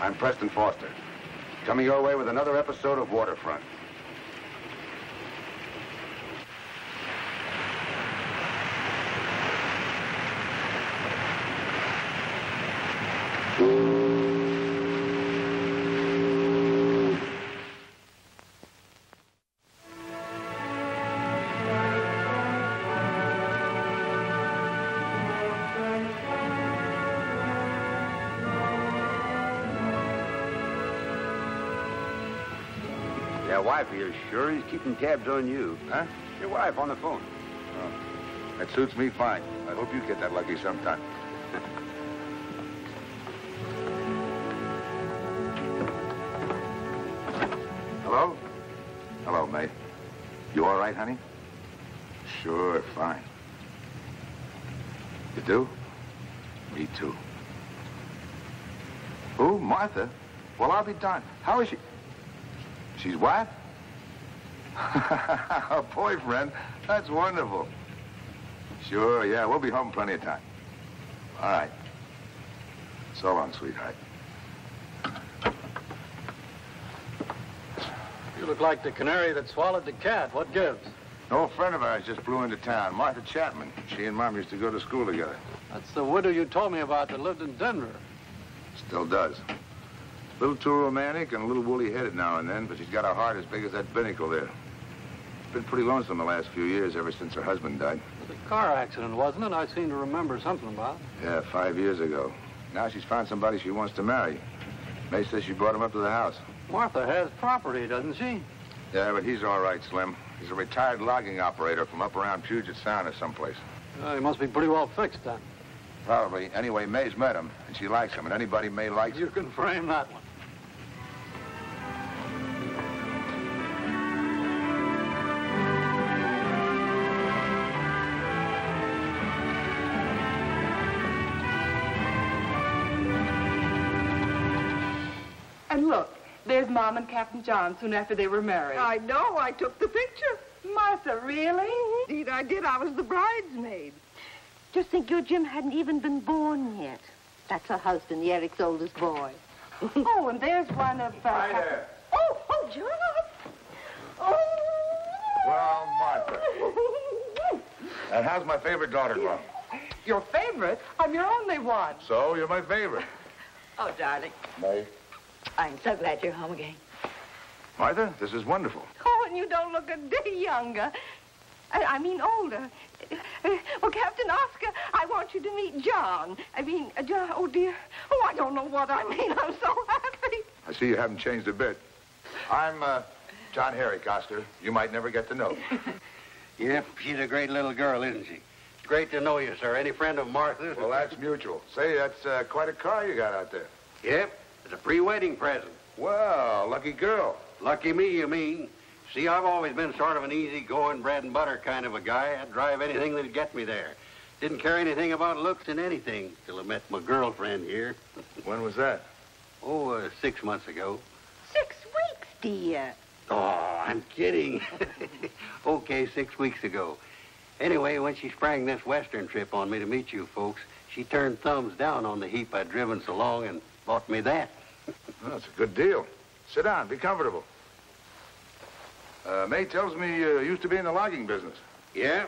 I'm Preston Foster, coming your way with another episode of Waterfront. Wife, are you sure he's keeping tabs on you? Huh? Your wife on the phone. Oh, that suits me fine. I hope you get that lucky sometime. Hello? Hello, May. You all right, honey? Sure, fine. You do? Me too. Who? Martha? Well, I'll be darned. How is she? She's what? A boyfriend? That's wonderful. Sure, yeah, we'll be home plenty of time. All right. So long, sweetheart. You look like the canary that swallowed the cat. What gives? An old friend of ours just blew into town, Martha Chapman. She and Mom used to go to school together. That's the widow you told me about that lived in Denver. Still does. A little too romantic and a little woolly-headed now and then, but she's got a heart as big as that binnacle there. Been pretty lonesome the last few years, ever since her husband died. It was a car accident, wasn't it? I seem to remember something about it. Yeah, 5 years ago. Now she's found somebody she wants to marry. May says she brought him up to the house. Martha has property, doesn't she? Yeah, but he's all right, Slim. He's a retired logging operator from up around Puget Sound or someplace. He must be pretty well fixed, then. Probably. Anyway, May's met him, and she likes him, and anybody May likes... You can frame that one. And look, there's Mom and Captain John soon after they were married. I know. I took the picture. Martha, really? Indeed, I did. I was the bridesmaid. Just think your Jim hadn't even been born yet. That's her husband, Eric's oldest boy. Oh, and there's one of... Hi there. Oh, John. Oh. Well, Martha. And how's my favorite daughter going? Your favorite? I'm your only one. So, you're my favorite. Oh, darling. May. I'm so glad you're home again. Martha, this is wonderful. Oh, and you don't look a day younger. I mean older. Well, Captain Oscar, I want you to meet John. John, oh, dear. Oh, I don't know what I mean. I'm so happy. I see you haven't changed a bit. I'm, John Herrick, Oscar. You might never get to know. Yep, she's a great little girl, isn't she? Great to know you, sir. Any friend of Martha's? Well, that's mutual. Say, that's quite a car you got out there. Yep, it's a pre-wedding present. Well, lucky girl. Lucky me, you mean? See, I've always been sort of an easy-going, bread-and-butter kind of a guy. I'd drive anything that'd get me there. Didn't care anything about looks in anything till I met my girlfriend here. When was that? Oh, 6 months ago. 6 weeks, dear. Oh, I'm kidding. Okay, 6 weeks ago. Anyway, when she sprang this western trip on me to meet you folks, she turned thumbs down on the heap I'd driven so long and bought me that. Well, that's a good deal. Sit down. Be comfortable. May tells me you used to be in the logging business. Yeah,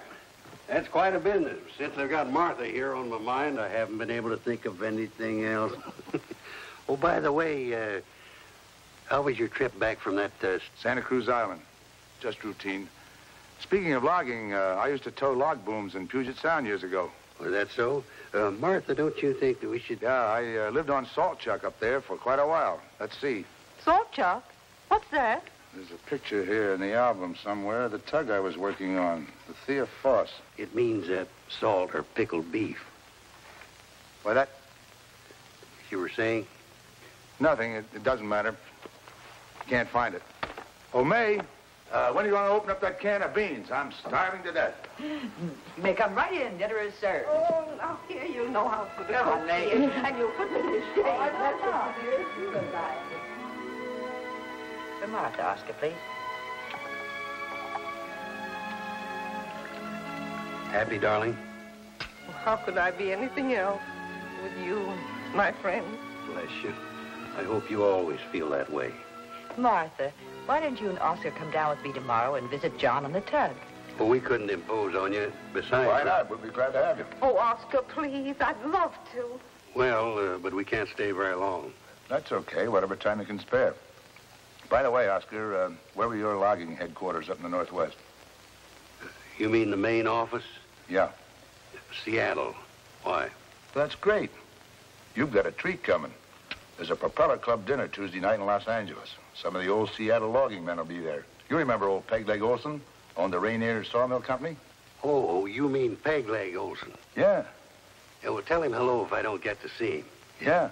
that's quite a business. Since I've got Martha here on my mind, I haven't been able to think of anything else. Oh, by the way, how was your trip back from that... Santa Cruz Island. Just routine. Speaking of logging, I used to tow log booms in Puget Sound years ago. Was that so? Martha, don't you think that we should... Yeah, I lived on Salt Chuck up there for quite a while. Let's see. Salt Chuck? What's that? There's a picture here in the album somewhere of the tug I was working on, the Thea Foss. It means salt or pickled beef. Why, that... You were saying? Nothing. It doesn't matter. Can't find it. Oh, May, when are you going to open up that can of beans? I'm starving to death. May come right in. Dinner is served. Oh, now here you know how to do Come on, May. And you put me to shame. That's it, dear. Goodbye. For Martha, Oscar, please. Happy, darling? How could I be anything else with you, my friend? Bless you. I hope you always feel that way. Martha, why don't you and Oscar come down with me tomorrow and visit John on the tug? Well, we couldn't impose on you. Besides... Why not? We'll be glad to have you. Oh, Oscar, please. I'd love to. Well, but we can't stay very long. That's okay, whatever time you can spare. By the way, Oscar, where were your logging headquarters up in the Northwest? You mean the main office? Yeah. Seattle. Why? That's great. You've got a treat coming. There's a Propeller Club dinner Tuesday night in Los Angeles. Some of the old Seattle logging men will be there. You remember old Pegleg Olson? Owned the Rainier Sawmill Company? Oh, you mean Pegleg Olson? Yeah. Yeah, well, tell him hello if I don't get to see him. Yeah.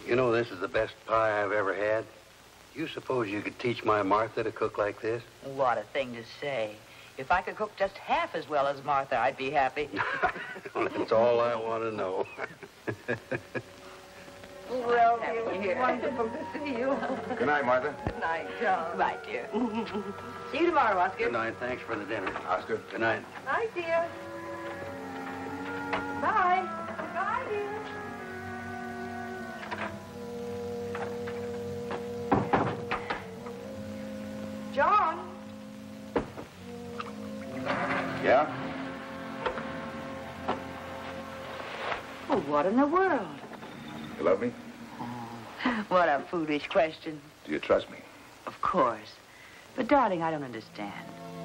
You know, this is the best pie I've ever had. You suppose you could teach my Martha to cook like this? What a thing to say. If I could cook just half as well as Martha, I'd be happy. Well, that's all I want to know. Well, dear, it was wonderful to see you. Good night, Martha. Good night, John. Right, dear. See you tomorrow, Oscar. Good night. Thanks for the dinner. Oscar. Good night. Night, dear. Bye. Bye, dear. John. Yeah? Oh, what in the world? You love me? What a foolish question. Do you trust me? Of course. But, darling, I don't understand.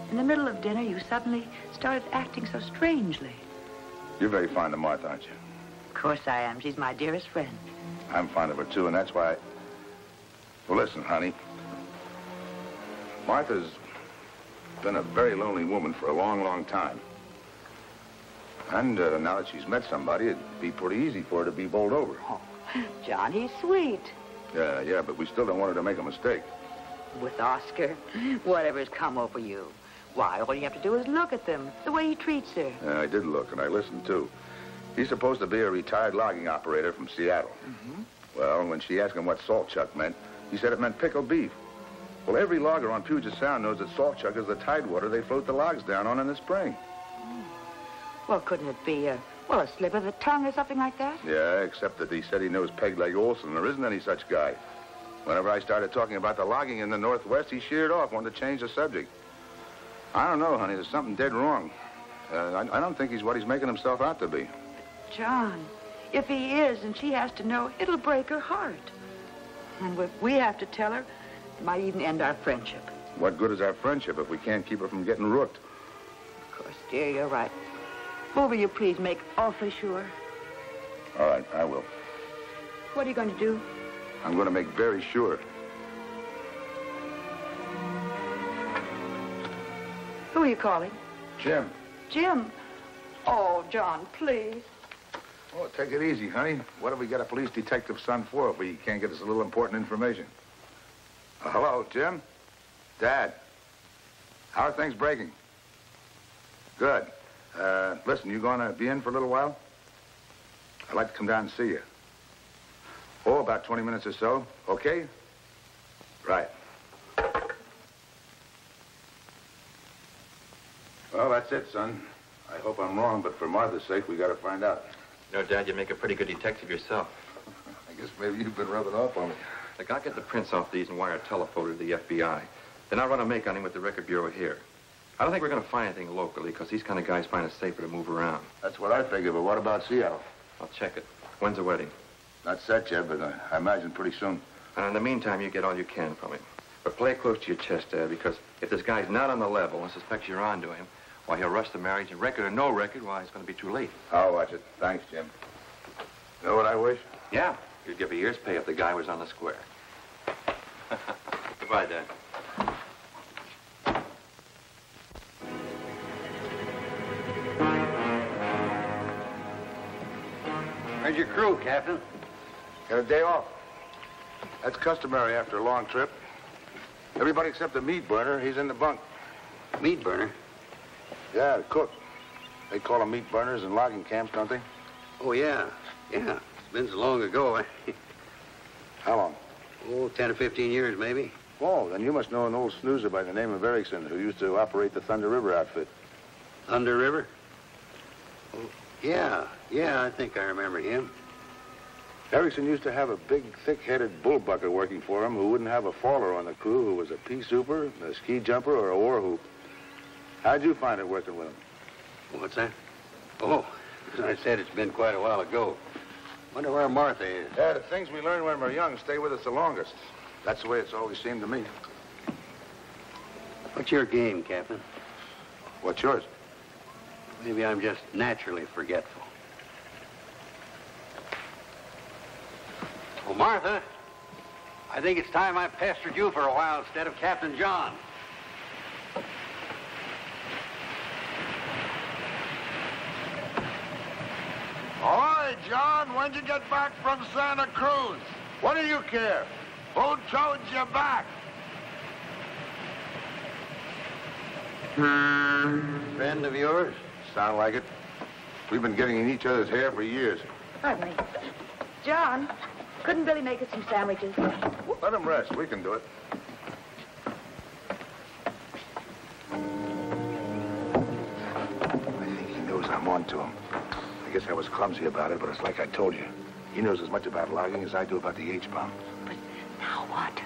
In the middle of dinner, you suddenly started acting so strangely. You're very fond of Martha, aren't you? Of course I am. She's my dearest friend. I'm fond of her, too, and that's why... Well, listen, honey. Martha's been a very lonely woman for a long, long time. And now that she's met somebody, it'd be pretty easy for her to be bowled over. Oh, John, he's sweet. Yeah, but we still don't want her to make a mistake. With Oscar, whatever's come over you. Why, all you have to do is look at them, the way he treats her. I did look, and I listened, too. He's supposed to be a retired logging operator from Seattle. Mm-hmm. Well, when she asked him what salt chuck meant, he said it meant pickled beef. Well, every logger on Puget Sound knows that salt chuck is the tidewater they float the logs down on in the spring. Well, couldn't it be, a slip of the tongue or something like that? Yeah, except that he said he knows Pegleg Olson. There isn't any such guy. Whenever I started talking about the logging in the Northwest, he sheered off, wanted to change the subject. I don't know, honey. There's something dead wrong. I don't think he's what he's making himself out to be. John, if he is and she has to know, it'll break her heart. And if we have to tell her, it might even end our friendship. What good is our friendship if we can't keep her from getting rooked? Of course, dear, you're right. Will you please make awfully sure? All right, I will. What are you going to do? I'm going to make very sure. Who are you calling? Jim. Jim. Oh, John, please. Oh, take it easy, honey. What have we got a police detective's son for if we can't get us a little important information? Hello, Jim? Dad. How are things breaking? Good. Listen, you going to be in for a little while? I'd like to come down and see you. Oh, about 20 minutes or so. Okay? Right. Well, that's it, son. I hope I'm wrong, but for Martha's sake, we got to find out. You know, Dad, you make a pretty good detective yourself. I guess maybe you've been rubbing off on me. Look, I'll get the prints off these and wire a telephoto to the FBI. Then I'll run a make on him with the Record Bureau here. I don't think we're going to find anything locally, because these kind of guys find it safer to move around. That's what I figured, but what about Seattle? I'll check it. When's the wedding? Not set yet, but I imagine pretty soon. And in the meantime, you get all you can from him. But play it close to your chest, Dad, because if this guy's not on the level and suspects you're on to him, why, he'll rush the marriage, and record or no record, why, it's going to be too late. I'll watch it. Thanks, Jim. Know what I wish? Yeah. You'd give a year's pay if the guy was on the square. Goodbye, Dad. Where's your crew, Captain? Got a day off. That's customary after a long trip. Everybody except the meat burner, he's in the bunk. Meat burner? Yeah, the cook. They call them meat burners in logging camps, don't they? Oh, yeah. Yeah. It's been so long ago. How long? Oh, 10 or 15 years, maybe. Oh, then you must know an old snoozer by the name of Erickson who used to operate the Thunder River outfit. Thunder River? Oh, yeah. Yeah, I think I remember him. Erickson used to have a big, thick-headed bullbucker working for him who wouldn't have a faller on the crew who was a pea super, a ski jumper, or a war whoop. How'd you find it working with him? What's that? Oh, as I said, it's been quite a while ago. Wonder where Martha is. Yeah, the things we learn when we're young stay with us the longest. That's the way it's always seemed to me. What's your game, Captain? What's yours? Maybe I'm just naturally forgetful. Well, Martha, I think it's time I pestered you for a while instead of Captain John. All right, John, when'd you get back from Santa Cruz? What do you care? Who towed you back? Friend of yours? Sound like it. We've been getting in each other's hair for years. Pardon me. John, couldn't Billy make us some sandwiches? Let him rest. We can do it. I think he knows I'm on to him. I guess I was clumsy about it, but it's like I told you. He knows as much about logging as I do about the H-bomb. But now what?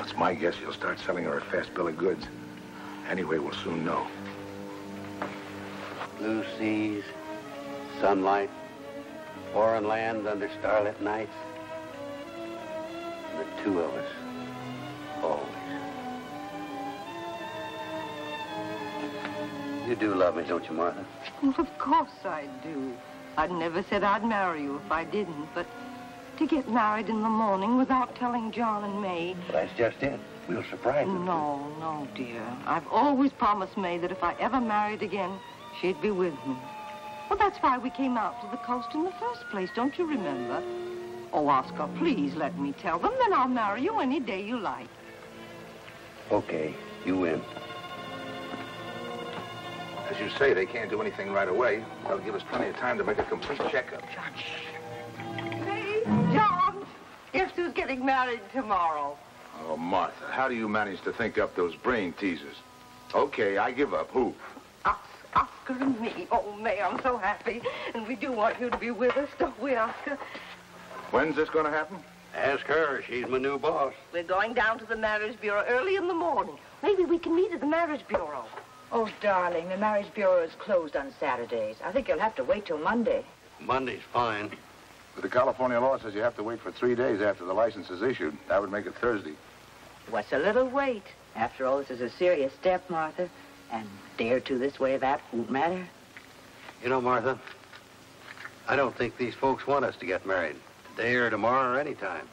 It's my guess he'll start selling her a fast bill of goods. Anyway, we'll soon know. Blue seas, sunlight, foreign lands under starlit nights. The two of us, always. You do love me, don't you, Martha? Well, of course I do. I'd never said I'd marry you if I didn't, but to get married in the morning without telling John and May... Well, that's just it. We'll surprise them. No, dear. I've always promised May that if I ever married again, she'd be with me. Well, that's why we came out to the coast in the first place, don't you remember? Oh, Oscar, please let me tell them, then I'll marry you any day you like. Okay, you win. As you say, they can't do anything right away. That'll give us plenty of time to make a complete checkup. Hey, John, guess who's getting married tomorrow? Oh, Martha, how do you manage to think up those brain teasers? Okay, I give up. Who? Oscar and me. Oh, May, I'm so happy. And we do want you to be with us, don't we, Oscar? When's this going to happen? Ask her. She's my new boss. We're going down to the Marriage Bureau early in the morning. Maybe we can meet at the Marriage Bureau. Oh, darling, the Marriage Bureau is closed on Saturdays. I think you'll have to wait till Monday. Monday's fine. But the California law says you have to wait for 3 days after the license is issued. That would make it Thursday. What's a little wait? After all, this is a serious step, Martha. And a day or two this way or that won't matter. You know, Martha, I don't think these folks want us to get married. Today or tomorrow or any time.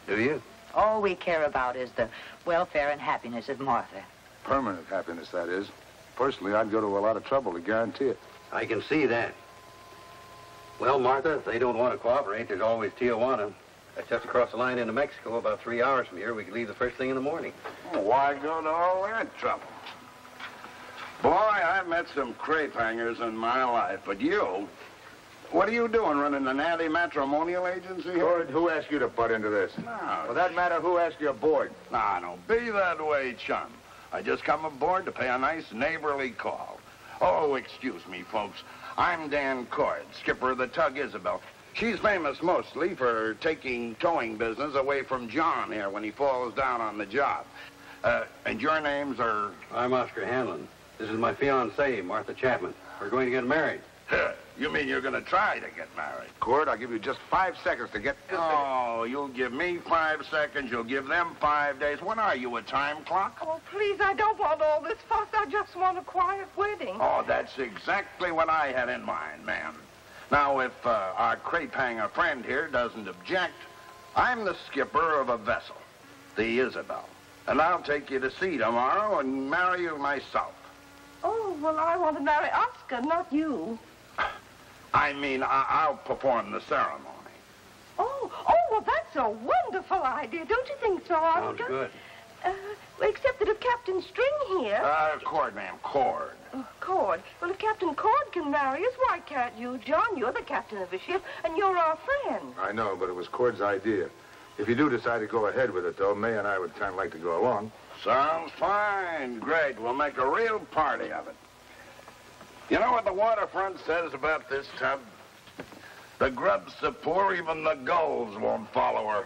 Do you? All we care about is the welfare and happiness of Martha. Permanent happiness, that is. Personally, I'd go to a lot of trouble to guarantee it. I can see that. Well, Martha, if they don't want to cooperate, there's always Tijuana. That's just across the line into Mexico, about 3 hours from here. We could leave the first thing in the morning. Why go to all that trouble? Boy, I've met some crepe hangers in my life, but you... What are you doing, running an anti-matrimonial agency here? Gord, who asked you to butt into this? No. For that matter, who asked you aboard? No, don't be that way, chum. I just come aboard to pay a nice neighborly call. Oh, excuse me, folks. I'm Dan Cord, skipper of the tug Isabel. She's famous mostly for taking towing business away from John here when he falls down on the job. And your names are... I'm Oscar Hanlon. This is my fiancée, Martha Chapman. We're going to get married. You mean you're going to try to get married? Cord, I'll give you just 5 seconds to get... Oh, you'll give me 5 seconds. You'll give them 5 days. What are you, a time clock? Oh, please, I don't want all this fuss. I just want a quiet wedding. Oh, that's exactly what I had in mind, ma'am. Now, if our crepe hanger friend here doesn't object, I'm the skipper of a vessel, the Isabel. And I'll take you to sea tomorrow and marry you myself. Oh, well, I want to marry Oscar, not you. I mean, I'll perform the ceremony. Oh, well, that's a wonderful idea. Don't you think so, Oscar? Sounds good. Except that if Captain String here... Cord, ma'am, Cord. Cord. Well, if Captain Cord can marry us, why can't you, John? You're the captain of a ship, and you're our friend. I know, but it was Cord's idea. If you do decide to go ahead with it, though, May and I would kind of like to go along. Sounds fine. Great. We'll make a real party of it. You know what the Waterfront says about this tub? The grub's so poor, even the gulls won't follow her.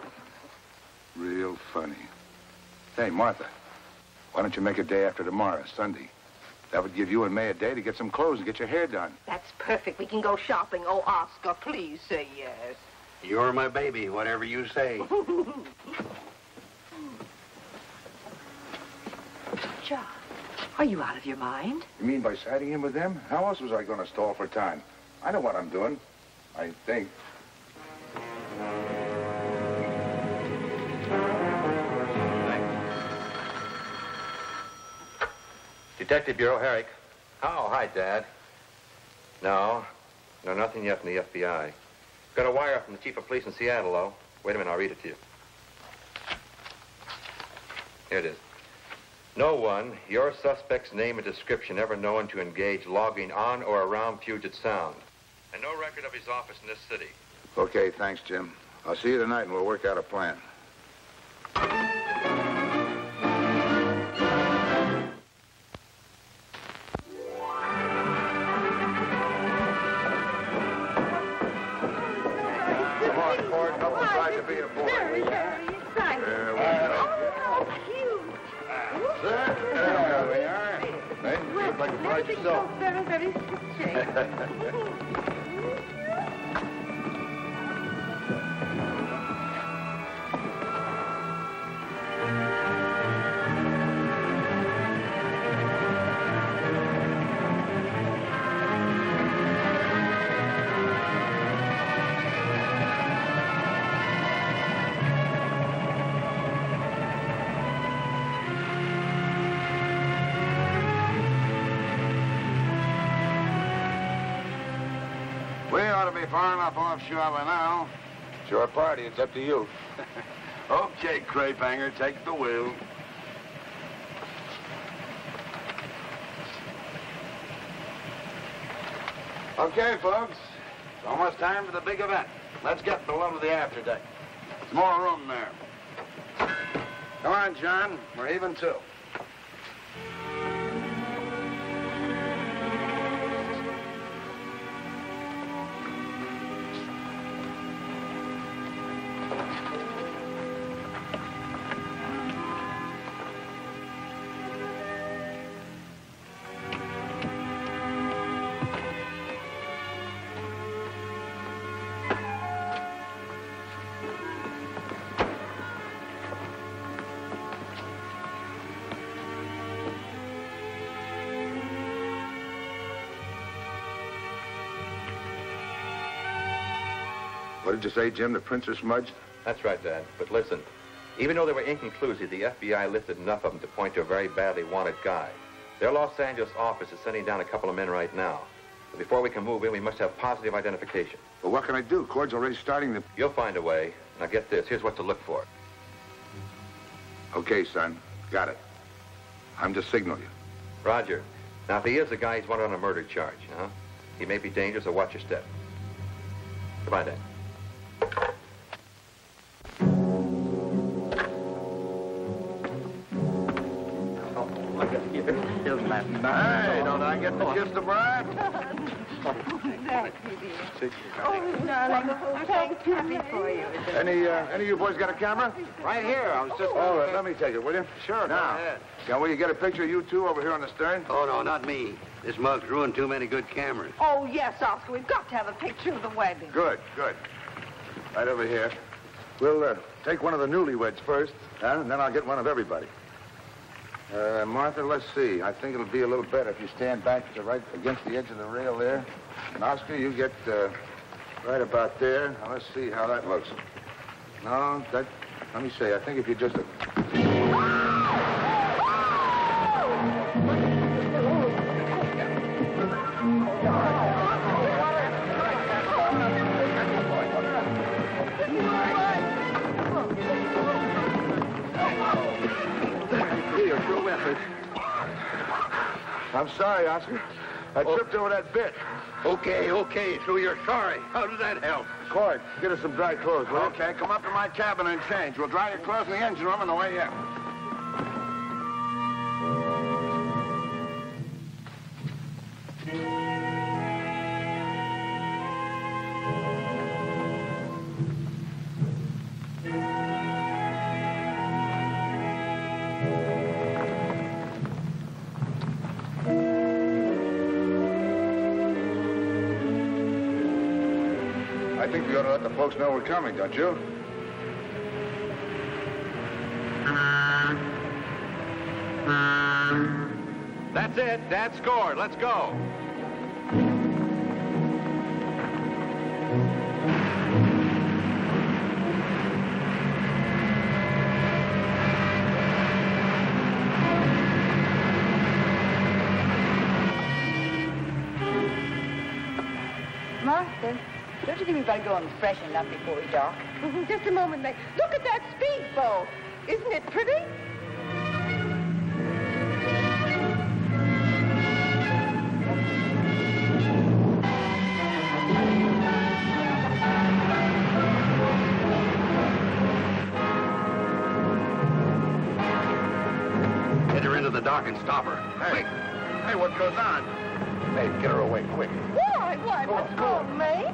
Real funny. Hey, Martha, why don't you make a day after tomorrow, Sunday? That would give you and May a day to get some clothes and get your hair done. That's perfect. We can go shopping. Oh, Oscar, please say yes. You're my baby, whatever you say. John, are you out of your mind? You mean by siding in with them? How else was I going to stall for time? I know what I'm doing. I think. Detective Bureau, Herrick. Oh, hi, Dad. No, nothing yet from the FBI. Got a wire from the chief of police in Seattle, though. Wait a minute, I'll read it to you. Here it is. No one, your suspect's name and description ever known to engage logging on or around Puget Sound. And no record of his office in this city. Okay, thanks, Jim. I'll see you tonight and we'll work out a plan. Come on, Ford. Help us ride to be a boy. Very, very exciting. There we go. Oh, cute. There we are. Hey, you look like a bride yourself. Very, very stitching. We ought to be far enough offshore by now. Sure party. It's up to you. Okay, crepe hanger, take the wheel. Okay, folks. It's almost time for the big event. Let's get below to the afterdeck. There's more room there. Come on, John. We're even too. What did you say, Jim? The prints are smudged? That's right, Dad. But listen, even though they were inconclusive, the FBI lifted enough of them to point to a very badly wanted guy. Their Los Angeles office is sending down a couple of men right now. But before we can move in, we must have positive identification. Well, what can I do? Cord's already starting the... You'll find a way. Now get this. Here's what to look for. Okay, son. Got it. I'm to signal you. Roger. Now, if he is the guy, he's wanted on a murder charge, huh? He may be dangerous, so watch your step. Goodbye, Dad. Hey, don't I get the gist of bribe? Oh, darling. I'm so happy for you. Any of you boys got a camera? Right here. I was just... All right, let me take it, will you? Sure, Now, go ahead. will you get a picture of you two over here on the stern? Oh, no, not me. This mug's ruined too many good cameras. Oh, yes, Oscar. We've got to have a picture of the wedding. Good, good. Right over here. We'll take one of the newlyweds first, and then I'll get one of everybody. Martha, let's see. I think it'll be a little better if you stand back to right against the edge of the rail there. And Oscar, you get right about there. Now, let's see how that looks. No, that... Let me see. I think if you just... I'm sorry, Oscar. I tripped over that bit. Okay, so you're sorry. How does that help? Cord, get us some dry clothes, will you? Okay, come up to my cabin and change. We'll dry your clothes in the engine room on the way in. I think we ought to let the folks know we're coming, don't you? That's it. Dad scored. Let's go. Martha, don't you think we better go and freshen up before we dock? Just a moment, May. Look at that speedboat. Isn't it pretty? Get her into the dock and stop her. Hey, hey, what goes on? Hey, get her away, quick. Why, what's wrong, May?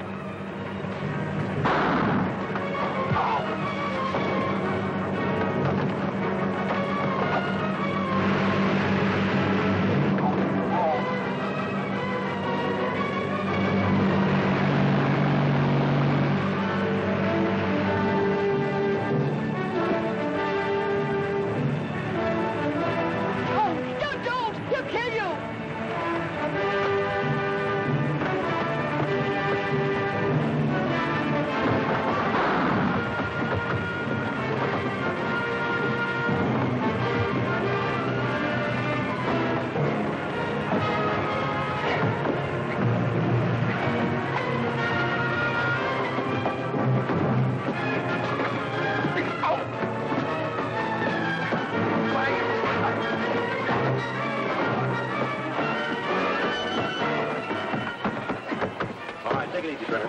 Take it easy, Brenner.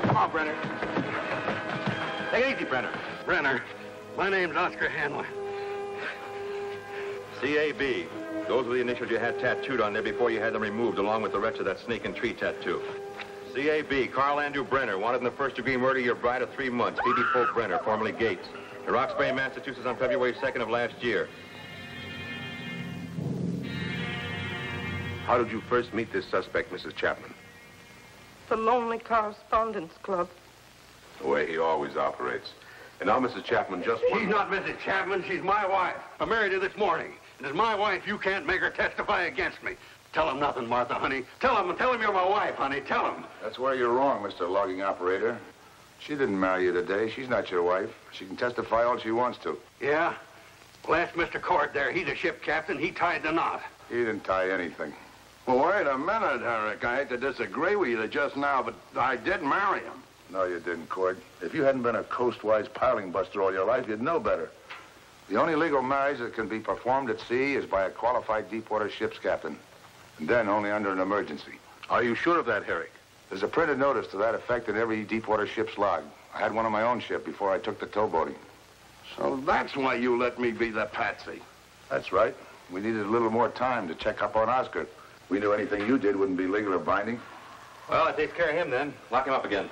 Come on, Brenner. Take it easy, Brenner. Brenner, my name's Oscar Hanley. CAB. Those were the initials you had tattooed on there before you had them removed, along with the rest of that snake and tree tattoo. CAB, Carl Andrew Brenner, wanted in the first-degree murder of your bride of 3 months, Phoebe Polk Brenner, formerly Gates, in Roxbury, Massachusetts, on February 2nd of last year. How did you first meet this suspect, Mrs. Chapman? The Lonely Correspondence Club. The way he always operates. And now, Mrs. Chapman, just one... She's not Mrs. Chapman. She's my wife. I married her this morning. And as my wife, you can't make her testify against me. Tell him nothing, Martha, honey. Tell him you're my wife, honey. Tell him. That's where you're wrong, Mr. Logging Operator. She didn't marry you today. She's not your wife. She can testify all she wants to. Yeah? Well, ask Mr. Cord there. He's a ship captain. He tied the knot. He didn't tie anything. Well, wait a minute, Eric. I hate to disagree with you just now, but I did marry him. No, you didn't, Cord. If you hadn't been a coastwise piling buster all your life, you'd know better. The only legal marriage that can be performed at sea is by a qualified deepwater ship's captain. And then only under an emergency. Are you sure of that, Herrick? There's a printed notice to that effect in every deepwater ship's log. I had one on my own ship before I took to towboating. So that's why you let me be the patsy. That's right. We needed a little more time to check up on Oscar. We knew anything you did wouldn't be legal or binding. Well, that takes care of him then. Lock him up again.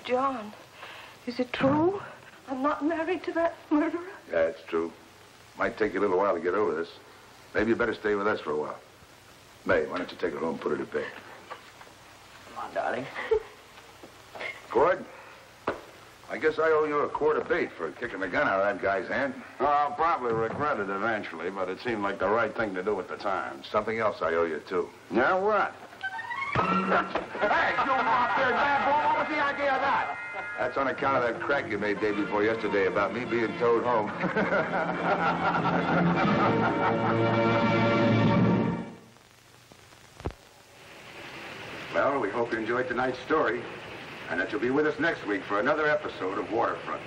John, is it true? I'm not married to that murderer? Yeah, it's true. Might take you a little while to get over this. Maybe you better stay with us for a while. May, why don't you take her home and put her to bed? Come on, darling. Cord, I guess I owe you a quart of bait for kicking the gun out of that guy's hand. Well, I'll probably regret it eventually, but it seemed like the right thing to do at the time. Something else I owe you, too. Yeah, what? Hey, you off there, bad boy. What was the idea of that? That's on account of that crack you made day before yesterday about me being towed home. Well, we hope you enjoyed tonight's story, and that you'll be with us next week for another episode of Waterfront.